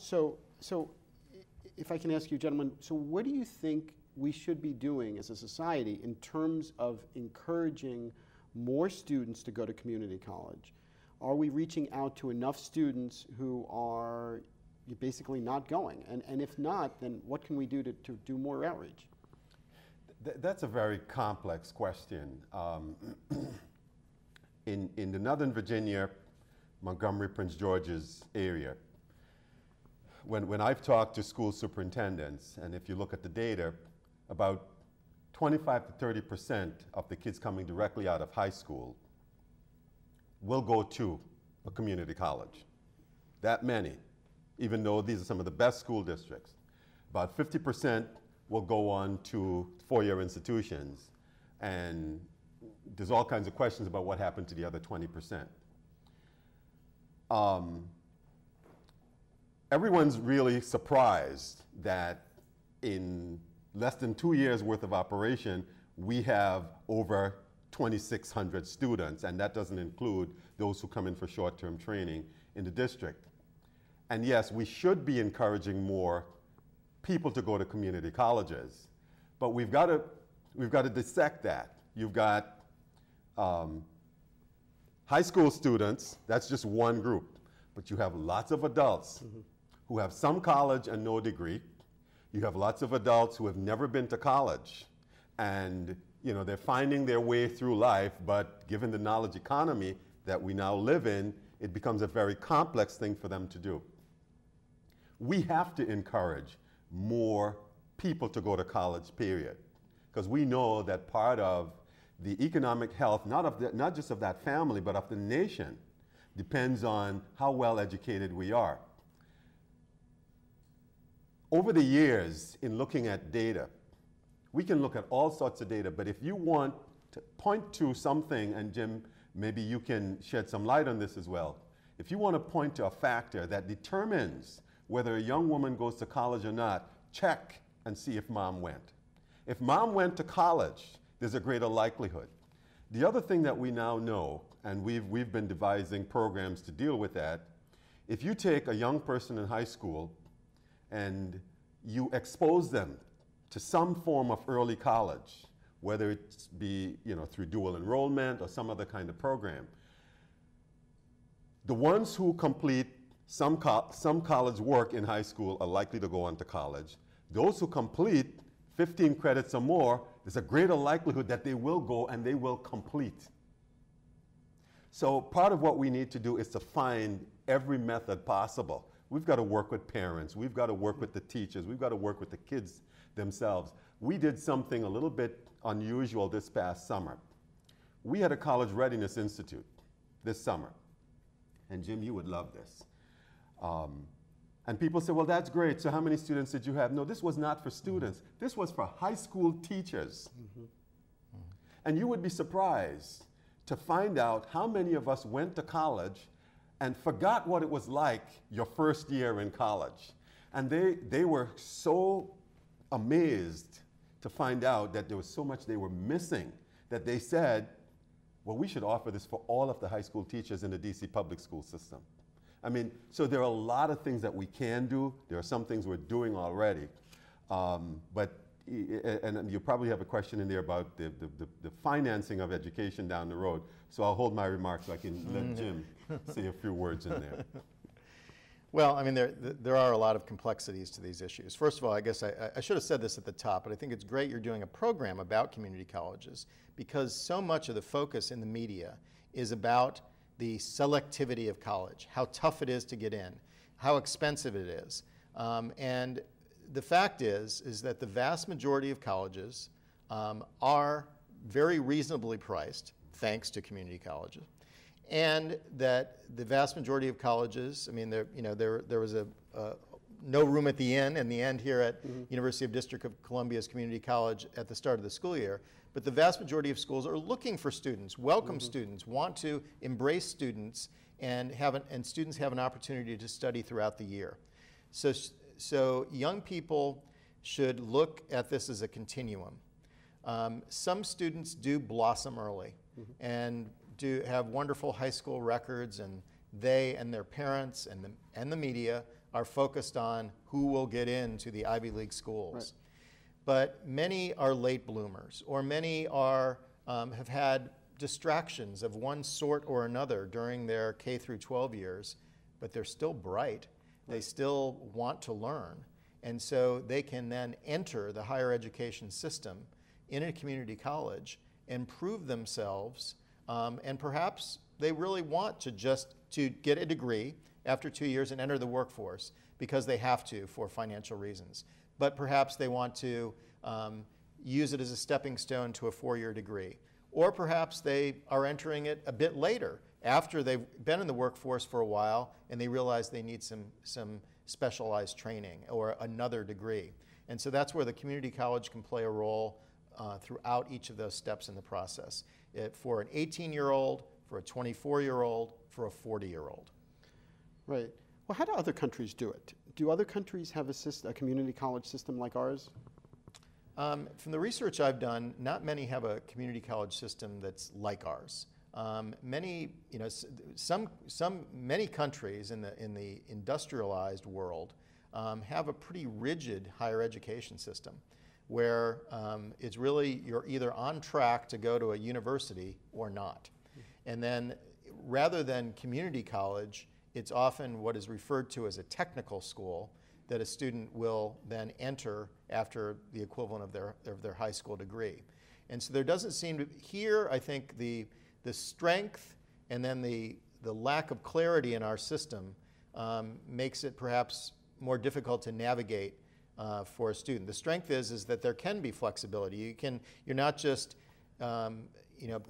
So if I can ask you, gentlemen, so what do you think we should be doing as a society in terms of encouraging more students to go to community college? Are we reaching out to enough students who are basically not going? And if not, then what can we do to do more outreach? That's a very complex question. In the Northern Virginia, Montgomery, Prince George's area, when I've talked to school superintendents, and if you look at the data, about 25 to 30% of the kids coming directly out of high school will go to a community college. That many, even though these are some of the best school districts. About 50% will go on to four-year institutions, and there's all kinds of questions about what happened to the other 20%. Everyone's really surprised that in less than 2 years worth of operation, we have over 2,600 students, and that doesn't include those who come in for short-term training in the district. And yes, we should be encouraging more people to go to community colleges, but we've got to dissect that. You've got high school students, that's just one group, but you have lots of adults who have some college and no degree. You have lots of adults who have never been to college, and they're finding their way through life, but given the knowledge economy that we now live in, it becomes a very complex thing for them to do. We have to encourage more people to go to college, period, because we know that part of the economic health, not just of that family, but of the nation, depends on how well educated we are. Over the years, in looking at data, we can look at all sorts of data, but if you want to point to something, and Jim, maybe you can shed some light on this as well. If you want to point to a factor that determines whether a young woman goes to college or not, check and see if mom went. If mom went to college, there's a greater likelihood. The other thing that we now know, and we've been devising programs to deal with that, if you take a young person in high school and you expose them to some form of early college, whether it be through dual enrollment or some other kind of program, the ones who complete some college work in high school are likely to go on to college. Those who complete 15 credits or more, there's a greater likelihood that they will go and they will complete. So part of what we need to do is to find every method possible. We've got to work with parents. We've got to work with the teachers. We've got to work with the kids themselves. We did something a little bit unusual this past summer. We had a College Readiness Institute this summer. And Jim, you would love this. And people say, well, that's great. So how many students did you have? No, this was not for students. This was for high school teachers. And you would be surprised to find out how many of us went to college and forgot what it was like your first year in college. And they were so amazed to find out that there was so much they were missing that they said, well, we should offer this for all of the high school teachers in the DC public school system. I mean, so there are a lot of things that we can do. There are some things we're doing already. And you probably have a question in there about the financing of education down the road. So I'll hold my remarks so I can let Jim say a few words in there. Well, I mean, there are a lot of complexities to these issues. First of all, I guess I should have said this at the top, but I think it's great you're doing a program about community colleges, because so much of the focus in the media is about the selectivity of college, how tough it is to get in, how expensive it is. And the fact is that the vast majority of colleges are very reasonably priced, thanks to community colleges. And that the vast majority of colleges, I mean, there was no room at the inn, in the end here at University of District of Columbia's Community College at the start of the school year. But the vast majority of schools are looking for students, welcome students, want to embrace students, and students have an opportunity to study throughout the year. So young people should look at this as a continuum. Some students do blossom early and do have wonderful high school records, and they and their parents and the media are focused on who will get into the Ivy League schools. Right. But many are late bloomers, or many are, have had distractions of one sort or another during their K through 12 years, but they're still bright. They still want to learn. And so they can then enter the higher education system in a community college and prove themselves, and perhaps they really want to just to get a degree after 2 years and enter the workforce because they have to for financial reasons. But perhaps they want to use it as a stepping stone to a 4-year degree. Or perhaps they are entering it a bit later after they've been in the workforce for a while and they realize they need some specialized training or another degree. And so that's where the community college can play a role throughout each of those steps in the process. For an 18-year-old, for a 24-year-old, for a 40-year-old. Right. Well, how do other countries do it? Do other countries have a community college system like ours? From the research I've done, not many have a community college system that's like ours. Many, you know, many countries in the industrialized world have a pretty rigid higher education system, where it's really you're either on track to go to a university or not, and then rather than community college, it's often what is referred to as a technical school that a student will then enter after the equivalent of their high school degree. And so there doesn't seem to, here I think the strength and then the lack of clarity in our system makes it perhaps more difficult to navigate for a student. The strength is that there can be flexibility. You're not just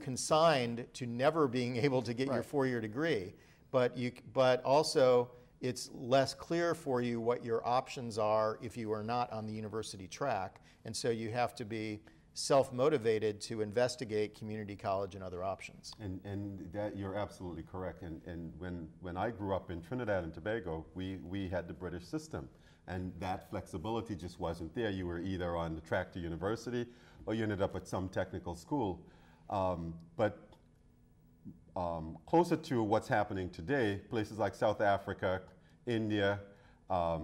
consigned to never being able to get your 4-year degree, but also it's less clear for you what your options are if you are not on the university track, and so you have to be self-motivated to investigate community college and other options. And that you're absolutely correct. And when I grew up in Trinidad and Tobago, we had the British system, and that flexibility just wasn't there. You were either on the track to university or you ended up at some technical school. But closer to what's happening today, places like South Africa, India. I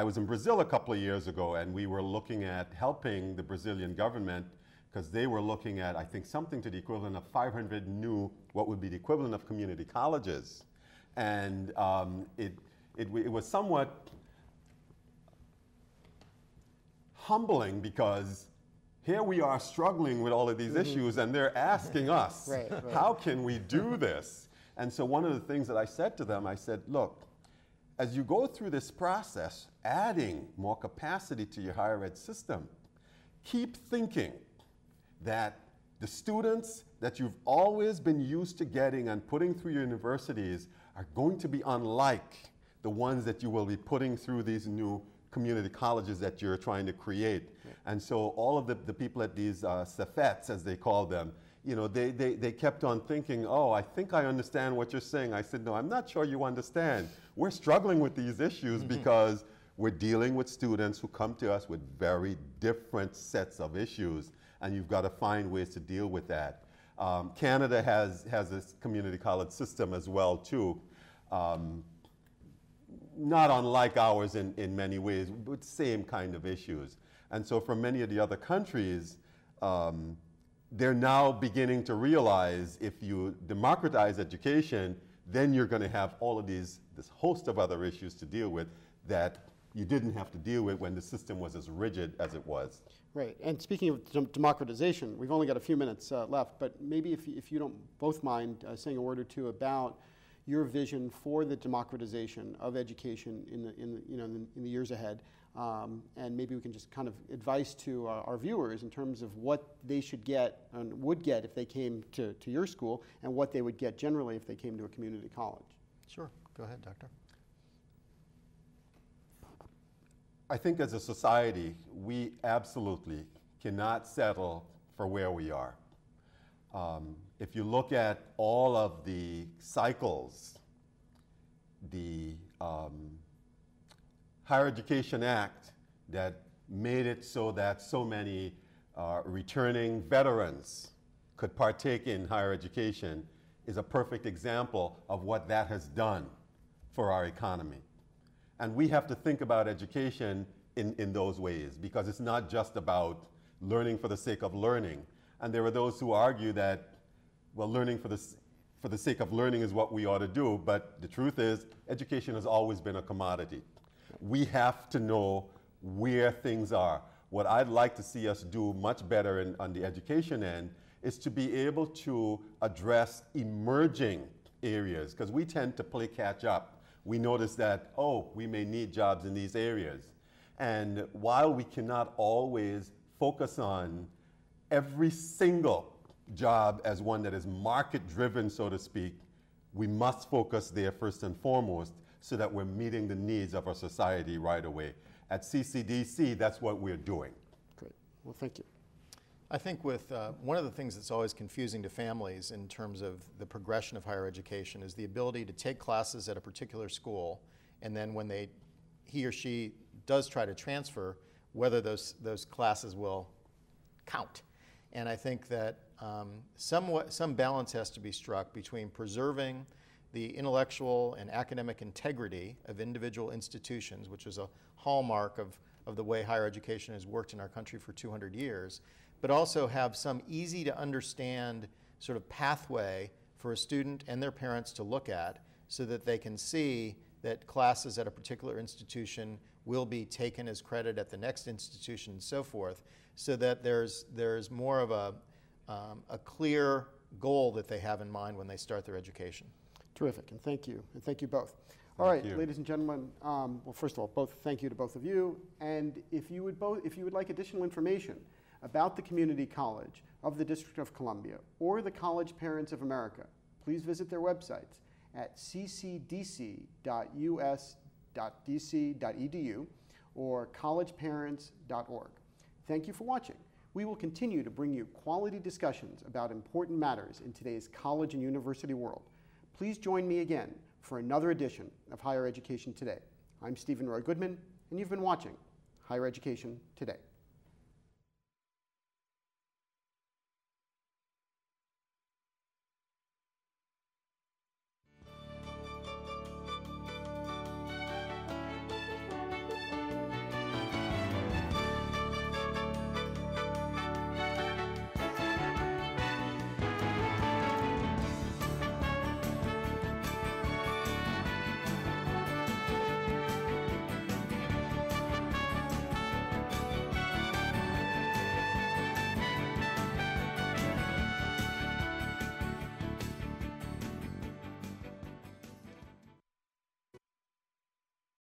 was in Brazil a couple of years ago, and we were looking at helping the Brazilian government because they were looking at, I think, something to the equivalent of 500 new, what would be the equivalent of community colleges. And it was somewhat humbling because here we are struggling with all of these issues, and they're asking us, how can we do this? And so one of the things that I said to them, I said, look, as you go through this process, adding more capacity to your higher ed system, keep thinking that the students that you've always been used to getting and putting through your universities are going to be unlike the ones that you will be putting through these new community colleges that you're trying to create. And so all of the people at these CEFETs, as they call them, you know, they kept on thinking, oh, I think I understand what you're saying. I said, no, I'm not sure you understand. We're struggling with these issues because we're dealing with students who come to us with very different sets of issues, and you've got to find ways to deal with that. Canada has this community college system as well, too. Not unlike ours in many ways, but same kind of issues. And so for many of the other countries, they're now beginning to realize if you democratize education, then you're going to have all of this host of other issues to deal with that you didn't have to deal with when the system was as rigid as it was. Right, and speaking of democratization, we've only got a few minutes left, but maybe if you don't both mind saying a word or two about your vision for the democratization of education in the years ahead, and maybe we can just kind of advice to our viewers in terms of what they should get and would get if they came to your school, and what they would get generally if they came to a community college. Sure, go ahead, Doctor. I think as a society, we absolutely cannot settle for where we are. If you look at all of the cycles, the Higher Education Act that made it so that so many returning veterans could partake in higher education is a perfect example of what that has done for our economy. And we have to think about education in those ways, because it's not just about learning for the sake of learning. And there are those who argue that, well, learning for the sake of learning is what we ought to do, but the truth is, education has always been a commodity. We have to know where things are. What I'd like to see us do much better on the education end is to be able to address emerging areas, because we tend to play catch up. We notice that, oh, we may need jobs in these areas. And while we cannot always focus on every single job as one that is market-driven, so to speak, we must focus there first and foremost so that we're meeting the needs of our society right away. At CCDC, that's what we're doing. Great. Well, thank you. I think with one of the things that's always confusing to families in terms of the progression of higher education is the ability to take classes at a particular school, and then when he or she does try to transfer, whether those classes will count. And I think that some balance has to be struck between preserving the intellectual and academic integrity of individual institutions, which is a hallmark of the way higher education has worked in our country for 200 years, but also have some easy to understand sort of pathway for a student and their parents to look at so that they can see that classes at a particular institution will be taken as credit at the next institution and so forth, so that there's more of a clear goal that they have in mind when they start their education. Terrific, and thank you both. All right, ladies and gentlemen, well, first of all, thank you to both of you, and if you would like additional information about the Community College of the District of Columbia or the College Parents of America, please visit their websites at ccdc.us.dc.edu or collegeparents.org. Thank you for watching. We will continue to bring you quality discussions about important matters in today's college and university world. Please join me again for another edition of Higher Education Today. I'm Steven Roy Goodman, and you've been watching Higher Education Today.